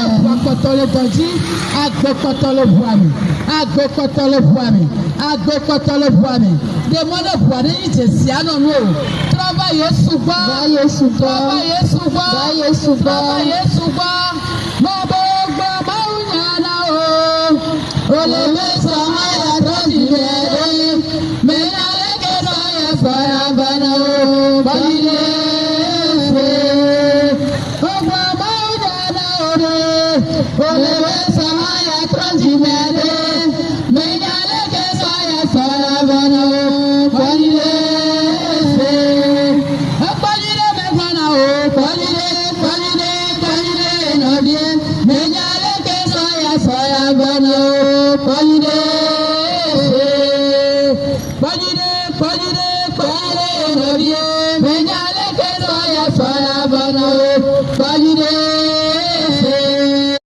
Agbokotolo bọ̀jí, agbokotolo buami, agbokotolo buami, agbokotolo buami. Demone buani yi jesi anonu o. Traba Yesu gbọ́, Yesu gbọ́, traba Yesu gbọ́, Yesu gbọ́, traba Yesu gbọ́. Bàbá ògbà máa ń yàrá o. Olè mẹ́sàn-án máa yàtọ̀ sí bẹ̀rẹ̀. Mẹ́rin alẹ́ kẹsàn-án yẹ fọ́ra bẹ̀rẹ̀ o. Bọ́lídé ṣe. Ògbà máa ń yàrá o. Olè mẹ́sàn-án yàtọ̀ sí bẹ̀rẹ̀. Mẹ́rin alẹ́ kẹsàn-án yẹ fọ́ra bẹ̀rẹ̀ o. Bọ́lídé ṣe. Bọ́lídé mẹ́fọ́nà o. Bọ́lídé nọ̀dí. Mẹ́rin alẹ́ kẹsàn-án yẹ fọ́ra bẹ̀rẹ̀ o.